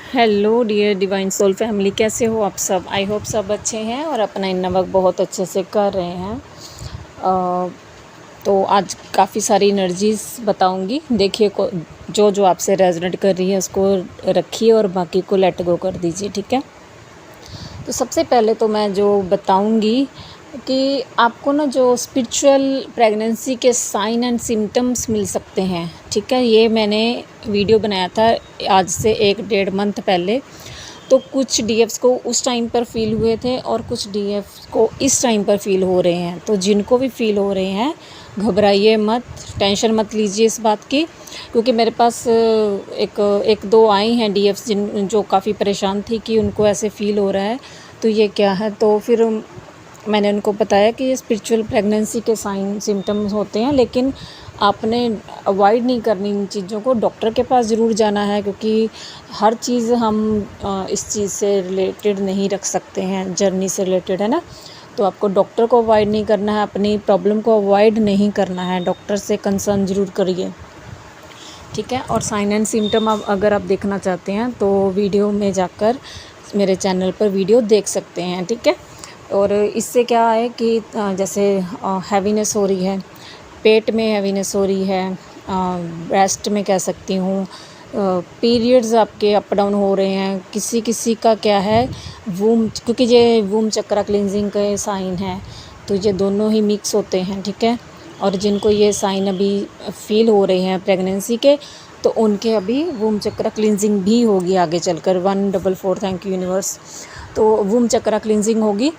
Hello dear divine soul family, कैसे हो आप सब। आई होप सब अच्छे हैं और अपना इन्ना वर्क बहुत अच्छे से कर रहे हैं। तो आज काफ़ी सारी एनर्जीज़ बताऊंगी। देखिए जो जो आपसे रेजोनेट कर रही है उसको रखिए और बाकी को लेट गो कर दीजिए, ठीक है। तो सबसे पहले तो मैं जो बताऊंगी कि आपको ना जो स्पिरिचुअल प्रेगनेंसी के साइन एंड सिम्टम्स मिल सकते हैं, ठीक है। ये मैंने वीडियो बनाया था आज से 1-1.5 मंथ पहले। तो कुछ डीएफ्स को उस टाइम पर फील हुए थे और कुछ डीएफ्स को इस टाइम पर फील हो रहे हैं। तो जिनको भी फील हो रहे हैं घबराइए मत, टेंशन मत लीजिए इस बात की, क्योंकि मेरे पास एक दो आई हैं डीएफ्स जो काफ़ी परेशान थी कि उनको ऐसे फील हो रहा है तो ये क्या है। तो फिर मैंने उनको बताया कि ये स्पिरिचुअल प्रेगनेंसी के साइन सिम्टम्स होते हैं, लेकिन आपने अवॉइड नहीं करनी इन चीज़ों को। डॉक्टर के पास ज़रूर जाना है, क्योंकि हर चीज़ हम इस चीज़ से रिलेटेड नहीं रख सकते हैं, जर्नी से रिलेटेड है ना। तो आपको डॉक्टर को अवॉइड नहीं करना है, अपनी प्रॉब्लम को अवॉइड नहीं करना है, डॉक्टर से कंसर्न ज़रूर करिए, ठीक है। और साइन एंड सिम्टम अगर आप देखना चाहते हैं तो वीडियो में जाकर मेरे चैनल पर वीडियो देख सकते हैं, ठीक है। और इससे क्या है कि जैसे हैवीनेस हो रही है, पेट में हैवीनेस हो रही है, ब्रेस्ट में कह सकती हूँ, पीरियड्स आपके अप डाउन हो रहे हैं, किसी किसी का क्या है वूम, क्योंकि ये वूम चक्रा क्लिनजिंग के साइन है तो ये दोनों ही मिक्स होते हैं, ठीक है। और जिनको ये साइन अभी फील हो रहे हैं प्रेगनेंसी के, तो उनके अभी वूम चक्रा क्लिनजिंग भी होगी आगे चलकर। 144 थैंक यू यूनिवर्स। तो वूम चक्रा क्लिनजिंग होगी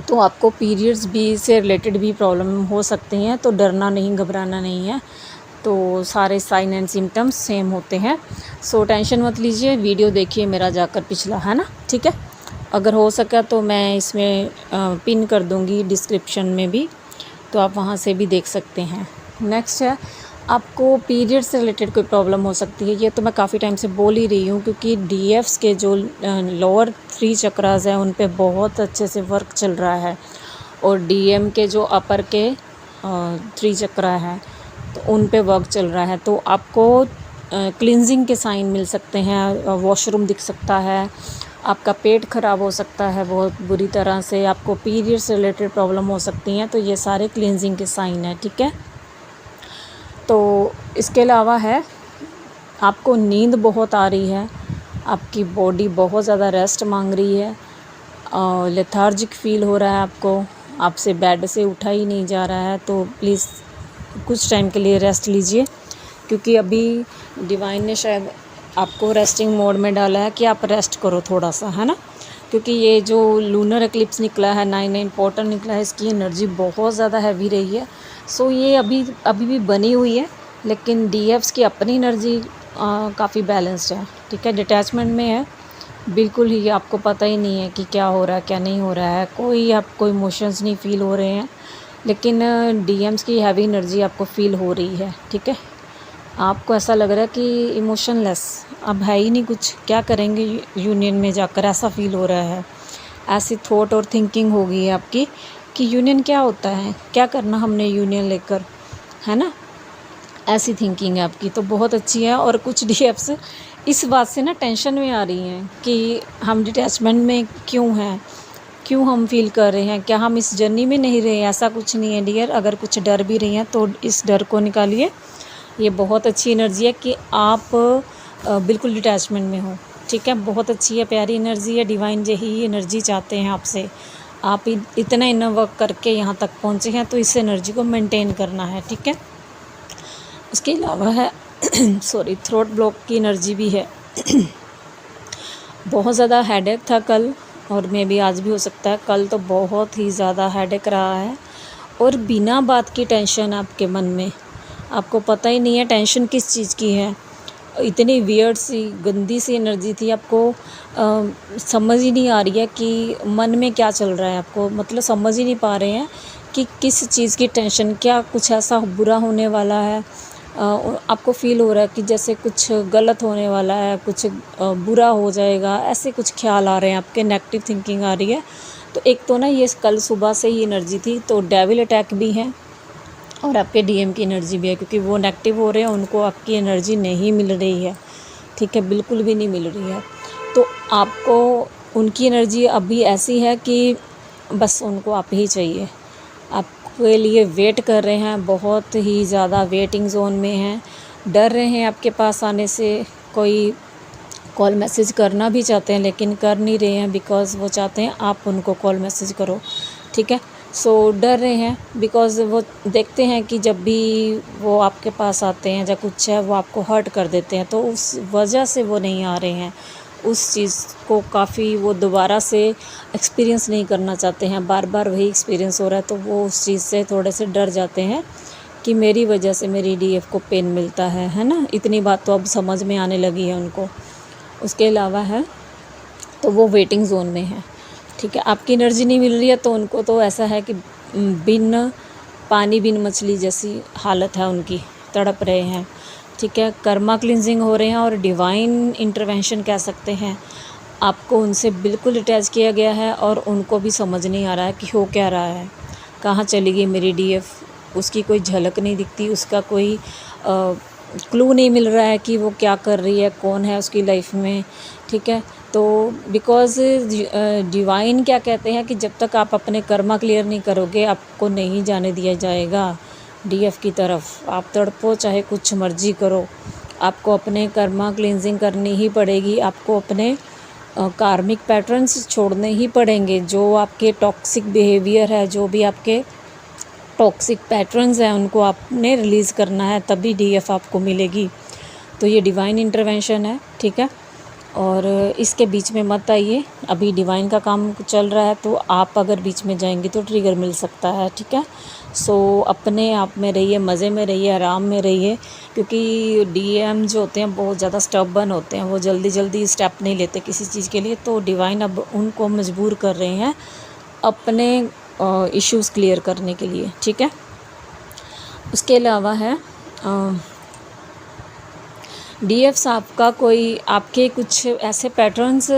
तो आपको पीरियड्स भी से रिलेटेड भी प्रॉब्लम हो सकती हैं। तो डरना नहीं, घबराना नहीं है। तो सारे साइन एंड सिम्टम्स सेम होते हैं। सो टेंशन मत लीजिए, वीडियो देखिए मेरा जाकर पिछला, है ना, ठीक है। अगर हो सका तो मैं इसमें पिन कर दूँगी डिस्क्रिप्शन में भी, तो आप वहाँ से भी देख सकते हैं। नेक्स्ट है, आपको पीरियड से रिलेटेड कोई प्रॉब्लम हो सकती है। ये तो मैं काफ़ी टाइम से बोल ही रही हूँ, क्योंकि डीएफ्स के जो लोअर 3 चक्रास हैं उन पे बहुत अच्छे से वर्क चल रहा है, और डीएम के जो अपर के 3 चक्रा हैं तो उन पे वर्क चल रहा है। तो आपको क्लिनजिंग के साइन मिल सकते हैं, वॉशरूम दिख सकता है, आपका पेट ख़राब हो सकता है बहुत बुरी तरह से, आपको पीरियड से रिलेटेड प्रॉब्लम हो सकती हैं। तो ये सारे क्लिनजिंग के साइन हैं, ठीक है। तो इसके अलावा है, आपको नींद बहुत आ रही है, आपकी बॉडी बहुत ज़्यादा रेस्ट मांग रही है, लेथार्जिक फील हो रहा है आपको, आपसे बेड से उठा ही नहीं जा रहा है। तो प्लीज़ कुछ टाइम के लिए रेस्ट लीजिए, क्योंकि अभी डिवाइन ने शायद आपको रेस्टिंग मोड में डाला है कि आप रेस्ट करो थोड़ा सा, है ना। क्योंकि ये जो लूनर एक्लिप्स निकला है, 9/9 पोर्टल निकला है, इसकी एनर्जी बहुत ज़्यादा हैवी रही है। सो ये अभी भी बनी हुई है, लेकिन डीएफ्स की अपनी एनर्जी काफ़ी बैलेंस्ड है, ठीक है। डिटैचमेंट में है बिल्कुल ही, आपको पता ही नहीं है कि क्या हो रहा है क्या नहीं हो रहा है, आपको इमोशंस नहीं फील हो रहे हैं, लेकिन डीएम्स की हैवी एनर्जी आपको फील हो रही है, ठीक है। आपको ऐसा लग रहा है कि इमोशनलेस, अब है ही नहीं कुछ, क्या करेंगे यूनियन में जाकर, ऐसा फील हो रहा है। ऐसी थॉट और थिंकिंग हो गई है आपकी कि यूनियन क्या होता है, क्या करना हमने यूनियन लेकर, है ना, ऐसी थिंकिंग है आपकी। तो बहुत अच्छी है। और कुछ डीएफ्स इस बात से ना टेंशन में आ रही हैं कि हम डिटैचमेंट में क्यों हैं, क्यों हम फील कर रहे हैं, क्या हम इस जर्नी में नहीं रहे। ऐसा कुछ नहीं है डियर, अगर कुछ डर भी रही हैं तो इस डर को निकालिए। ये बहुत अच्छी एनर्जी है कि आप बिल्कुल डिटैचमेंट में हो, ठीक है। बहुत अच्छी है, प्यारी एनर्जी है। डिवाइन यही एनर्जी चाहते हैं आपसे। आप इतना इनर वर्क करके यहाँ तक पहुँचे हैं, तो इस एनर्जी को मेंटेन करना है, ठीक है। उसके अलावा है सॉरी, थ्रोट ब्लॉक की एनर्जी भी है। बहुत ज़्यादा हेडेक था कल, और मे भी आज भी हो सकता है। कल तो बहुत ही ज़्यादा हेडेक रहा है, और बिना बात की टेंशन आपके मन में, आपको पता ही नहीं है टेंशन किस चीज़ की है। इतनी वियर्ड सी गंदी सी एनर्जी थी, आपको समझ ही नहीं आ रही है कि मन में क्या चल रहा है। आपको मतलब समझ ही नहीं पा रहे हैं कि किस चीज़ की टेंशन, क्या कुछ ऐसा बुरा होने वाला है। आपको फ़ील हो रहा है कि जैसे कुछ गलत होने वाला है, कुछ बुरा हो जाएगा, ऐसे कुछ ख्याल आ रहे हैं आपके, नेगेटिव थिंकिंग आ रही है। तो एक तो ना ये कल सुबह से ही एनर्जी थी, तो डेविल अटैक भी है और आपके डीएम की एनर्जी भी है, क्योंकि वो नेगेटिव हो रहे हैं, उनको आपकी एनर्जी नहीं मिल रही है, ठीक है, बिल्कुल भी नहीं मिल रही है। तो आपको उनकी एनर्जी अभी ऐसी है कि बस उनको आप ही चाहिए, आपके लिए वेट कर रहे हैं, बहुत ही ज़्यादा वेटिंग ज़ोन में हैं, डर रहे हैं आपके पास आने से। कोई कॉल मैसेज करना भी चाहते हैं लेकिन कर नहीं रहे हैं बिकॉज़ वो चाहते हैं आप उनको कॉल मैसेज करो, ठीक है। सो डर रहे हैं बिकॉज़ वो देखते हैं कि जब भी वो आपके पास आते हैं या कुछ है वो आपको हर्ट कर देते हैं, तो उस वजह से वो नहीं आ रहे हैं। उस चीज़ को काफ़ी वो दोबारा से एक्सपीरियंस नहीं करना चाहते हैं, बार बार वही एक्सपीरियंस हो रहा है, तो वो उस चीज़ से थोड़े से डर जाते हैं कि मेरी वजह से मेरी डीएफ को पेन मिलता है ना। इतनी बात तो अब समझ में आने लगी है उनको। उसके अलावा है तो वो वेटिंग ज़ोन में है, ठीक है। आपकी एनर्जी नहीं मिल रही है तो उनको तो ऐसा है कि बिन पानी बिन मछली जैसी हालत है उनकी, तड़प रहे हैं, ठीक है। कर्मा क्लिनजिंग हो रहे हैं और डिवाइन इंटरवेंशन कह सकते हैं। आपको उनसे बिल्कुल अटैच किया गया है और उनको भी समझ नहीं आ रहा है कि हो क्या रहा है, कहाँ चली गई मेरी डीएफ, उसकी कोई झलक नहीं दिखती, उसका कोई क्लू नहीं मिल रहा है कि वो क्या कर रही है, कौन है उसकी लाइफ में, ठीक है। तो बिकॉज़ डिवाइन क्या कहते हैं कि जब तक आप अपने कर्मा क्लियर नहीं करोगे आपको नहीं जाने दिया जाएगा डीएफ की तरफ। आप तड़पो चाहे कुछ मर्जी करो, आपको अपने कर्मा क्लिनजिंग करनी ही पड़ेगी, आपको अपने कार्मिक पैटर्न्स छोड़ने ही पड़ेंगे। जो आपके टॉक्सिक बिहेवियर है, जो भी आपके टॉक्सिक पैटर्न्स हैं उनको आपने रिलीज़ करना है, तभी डीएफ आपको मिलेगी। तो ये डिवाइन इंटरवेंशन है, ठीक है। और इसके बीच में मत आइए, अभी डिवाइन का काम चल रहा है, तो आप अगर बीच में जाएंगी तो ट्रिगर मिल सकता है, ठीक है। सो अपने आप में रहिए, मज़े में रहिए, आराम में रहिए, क्योंकि डीएम जो होते हैं बहुत ज़्यादा स्टबर्न होते हैं, वो जल्दी जल्दी स्टेप नहीं लेते किसी चीज़ के लिए। तो डिवाइन अब उनको मजबूर कर रहे हैं अपने इश्यूज़ क्लियर करने के लिए, ठीक है। उसके अलावा है डीएफ्स आपका कोई आपके कुछ ऐसे पैटर्न्स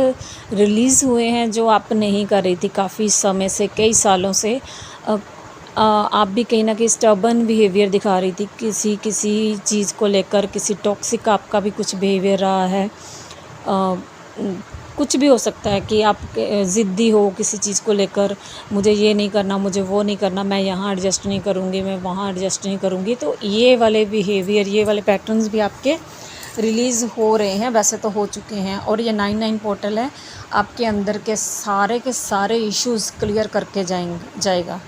रिलीज़ हुए हैं जो आप नहीं कर रही थी काफ़ी समय से, कई सालों से। आप भी कहीं ना कहीं स्टबर्न बिहेवियर दिखा रही थी किसी चीज़ को लेकर, किसी टॉक्सिक आपका भी कुछ बिहेवियर रहा है। कुछ भी हो सकता है कि आप ज़िद्दी हो किसी चीज़ को लेकर, मुझे ये नहीं करना, मुझे वो नहीं करना, मैं यहाँ एडजस्ट नहीं करूँगी, मैं वहाँ एडजस्ट नहीं करूँगी। तो ये वाले बिहेवियर, ये वाले पैटर्न्स भी आपके रिलीज़ हो रहे हैं, वैसे तो हो चुके हैं। और ये 99 पोर्टल है, आपके अंदर के सारे इश्यूज़ क्लियर करके जाएगा,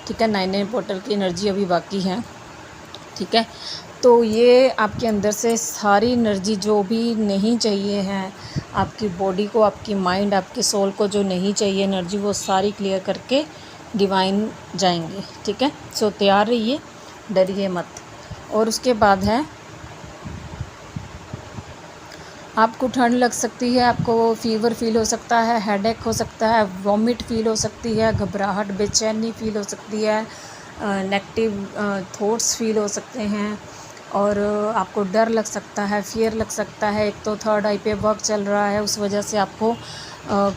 ठीक है। 99 पोर्टल की एनर्जी अभी बाकी है, ठीक है। तो ये आपके अंदर से सारी एनर्जी जो भी नहीं चाहिए है आपकी बॉडी को, आपकी माइंड, आपके सोल को जो नहीं चाहिए एनर्जी, वो सारी क्लियर करके डिवाइन जाएंगे, ठीक है। सो तैयार रहिए, डरिए मत। और उसके बाद है आपको ठंड लग सकती है, आपको फीवर फील हो सकता है, हेडेक हो सकता है, वॉमिट फील हो सकती है, घबराहट बेचैनी फील हो सकती है, नेगेटिव थॉट्स फील हो सकते हैं, और आपको डर लग सकता है, फियर लग सकता है। एक तो थर्ड आई पे वर्क चल रहा है, उस वजह से आपको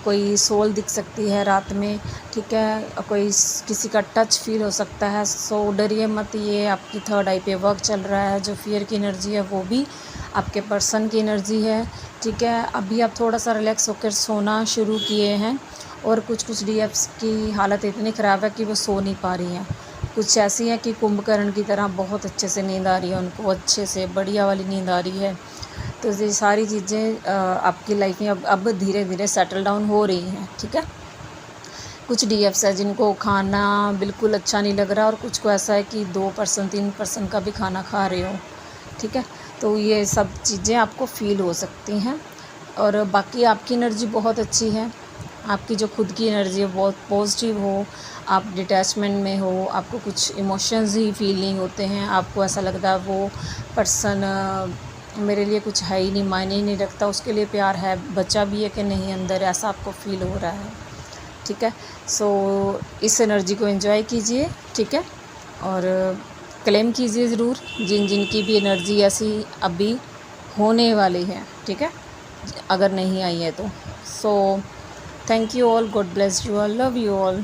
कोई सोल दिख सकती है रात में, ठीक है। कोई किसी का टच फील हो सकता है। सो डरिए मत, ये आपकी थर्ड आई पे वर्क चल रहा है। जो फियर की एनर्जी है वो भी आपके पर्सन की एनर्जी है, ठीक है। अभी आप थोड़ा सा रिलैक्स होकर सोना शुरू किए हैं, और कुछ डीएफ्स की हालत इतनी ख़राब है कि वो सो नहीं पा रही हैं। कुछ ऐसी हैं कि कुंभकर्ण की तरह बहुत अच्छे से नींद आ रही है उनको, अच्छे से बढ़िया वाली नींद आ रही है। तो ये सारी चीज़ें आपकी लाइफ में अब धीरे धीरे सेटल डाउन हो रही हैं, ठीक है। कुछ डीएफ्स है जिनको खाना बिल्कुल अच्छा नहीं लग रहा, और कुछ को ऐसा है कि 2% 3% का भी खाना खा रहे हो, ठीक है। तो ये सब चीज़ें आपको फ़ील हो सकती हैं। और बाकी आपकी एनर्जी बहुत अच्छी है, आपकी जो खुद की एनर्जी है बहुत पॉजिटिव हो, आप डिटैचमेंट में हो, आपको कुछ इमोशंस ही फील नहीं होते हैं, आपको ऐसा लगता है वो पर्सन मेरे लिए कुछ है ही नहीं, मायने ही नहीं रखता, उसके लिए प्यार है, बच्चा भी है कि नहीं अंदर, ऐसा आपको फ़ील हो रहा है, ठीक है। सो इस एनर्जी को एंजॉय कीजिए, ठीक है। और क्लेम कीजिए ज़रूर जिनकी भी एनर्जी ऐसी अभी होने वाली है, ठीक है, अगर नहीं आई है तो। So thank you all, God bless you all, love you all.